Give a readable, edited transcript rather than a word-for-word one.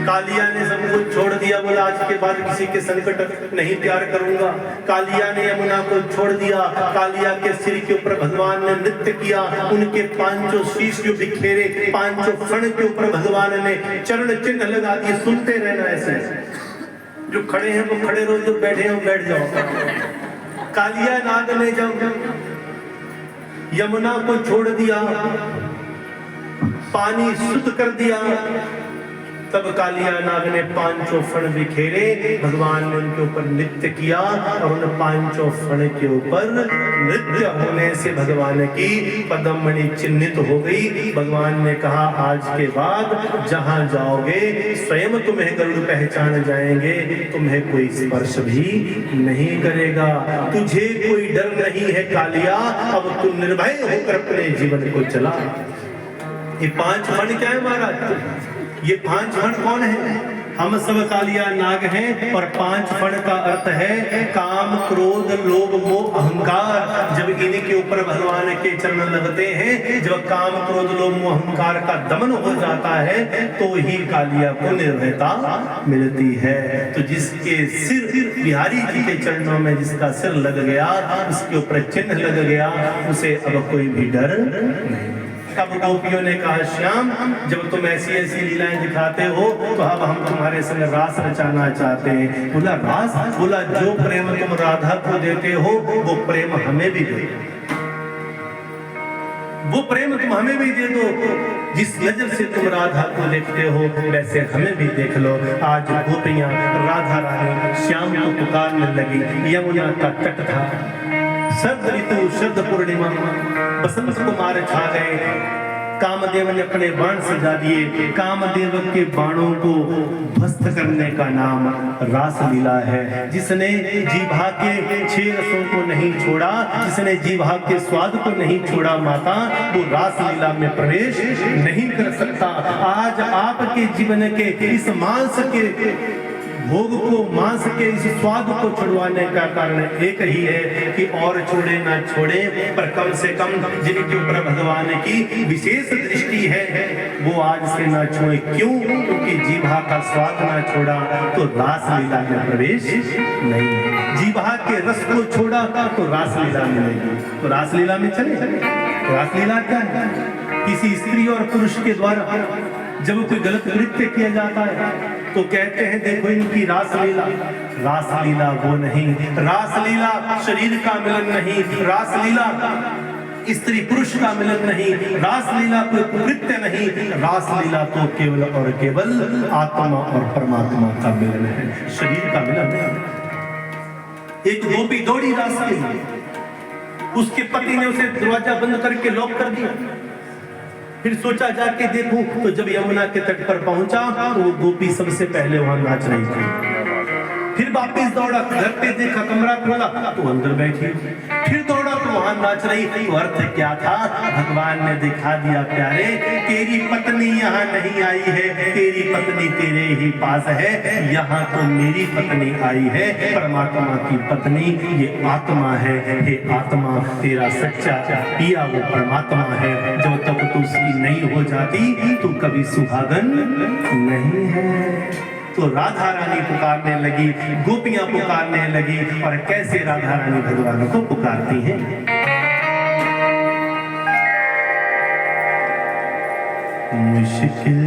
कालिया ने सब कुछ छोड़ दिया, बोला आज के बाद किसी के संकट नहीं प्यार करूंगा। कालिया ने यमुना को छोड़ दिया। कालिया के सिर के ऊपर भगवान ने नृत्य किया, उनके पांचों शीश जो बिखेरे, पांचों फण के ऊपर भगवान ने चरण चिन्ह लगा दिए। सुनते रहना, ऐसे जो खड़े हैं वो खड़े रहो, जो बैठे हैं बैठ जाओ। कालिया नाग ने जब यमुना को छोड़ दिया, पानी शुद्ध कर दिया, तब कालिया नाग ने पांचों फण बिखेरे। भगवान ने उनके ऊपर नृत्य किया और उन पांचों फण के ऊपर नृत्य होने से भगवान की पद्ममणि चिन्हित हो गई। भगवान ने कहा आज के बाद जहां जाओगे स्वयं तुम्हें गरुड़ पहचान जाएंगे, तुम्हें कोई स्पर्श भी नहीं करेगा। तुझे कोई डर नहीं है कालिया, अब तू निर्भय होकर अपने जीवन को चला। ये पांच फण क्या है महाराज? ये पांच फण कौन है? हम सब कालिया नाग हैं और पांच फण का अर्थ है काम, क्रोध, लोभ, मोह, अहंकार। जब इन्हीं के ऊपर भगवान के चरण लगते हैं, जब काम, क्रोध, लोभ, मोह, अहंकार का दमन हो जाता है तो ही कालिया को निर्भयता मिलती है। तो जिसके सिर बिहारी जी के चरणों में जिसका सिर लग गया, उसके ऊपर चिन्ह लग गया, उसे अब कोई भी डर नहीं। तब गोपियों ने कहा श्याम जब तुम ऐसी ऐसी लीलाएं दिखाते हो तो अब हम तुम्हारे संग रास रचाना चाहते हैं। बोला रास? बोला जो प्रेम तुम राधा को देते हो वो प्रेम हमें भी दे, वो प्रेम तुम हमें भी दे दो। जिस नजर से तुम राधा को देखते हो वैसे हमें भी देख लो। आज गोपियां राधा रानी श्याम को पुकारने लगी। यमुना का तट था, शरद ऋतु, शरद पूर्णिमा, बसंत कुमार छा गए। कामदेव ने अपने बाण सजा दिए। कामदेव के बाणों को ध्वस्त करने का नाम रासलीला है। जिसने जीभा के 6 रसों को नहीं छोड़ा, जिसने जीभा के स्वाद को नहीं छोड़ा माता, वो रासलीला में प्रवेश नहीं कर सकता। आज आपके जीवन के इस मांस के भोग को, मांस के इस स्वाद को छुड़वाने का कारण एक ही है कि और छोड़े ना छोड़े, पर कम से कम जिनके ऊपर भगवान की विशेष दृष्टि है वो आज से ना छुए। क्यों? क्योंकि जीभा का स्वाद ना छोड़ा तो रासलीला में प्रवेश नहीं। जीभा के रस को छोड़ा तो रासलीला मिलेगी। तो रासलीला में चले। रासलीला क्या है? किसी स्त्री और पुरुष के द्वारा जब कोई गलत नृत्य किया जाता है तो कहते हैं देखो इनकी रासलीला। रासलीला वो नहीं, रासलीला शरीर का मिलन नहीं, रासलीला स्त्री पुरुष का मिलन नहीं, रासलीला कोई नृत्य नहीं, रासलीला तो केवल और केवल आत्मा और परमात्मा का मिलन है, शरीर का मिलन नहीं। एक गोपी दौड़ी रास के लिए, उसके पति ने उसे दरवाजा बंद करके लॉक कर दिया। फिर सोचा जाके देखूं तो जब यमुना के तट पर पहुंचा तो वो गोपी सबसे पहले वहां नाच रही थी। फिर वापस दौड़ा, घर पे देखा, कमरा खोला तो अंदर बैठी। फिर दौड़ा तो वहां नाच रही। तो अर्थ क्या था? भगवान ने दिखा दिया प्यारे, तेरी पत्नी यहाँ नहीं आई है, तेरी पत्नी तेरे ही पास है, यहाँ तो मेरी पत्नी आई है, परमात्मा की पत्नी ये आत्मा है। हे आत्मा, तेरा सच्चा पिया वो परमात्मा है। जब तक तू उसकी नहीं हो जाती तू कभी सुहागन नहीं है। तो राधा रानी पुकारने लगी, गोपियां पुकारने लगी। और कैसे राधा रानी भगवान को पुकारती हैं? मुश्किल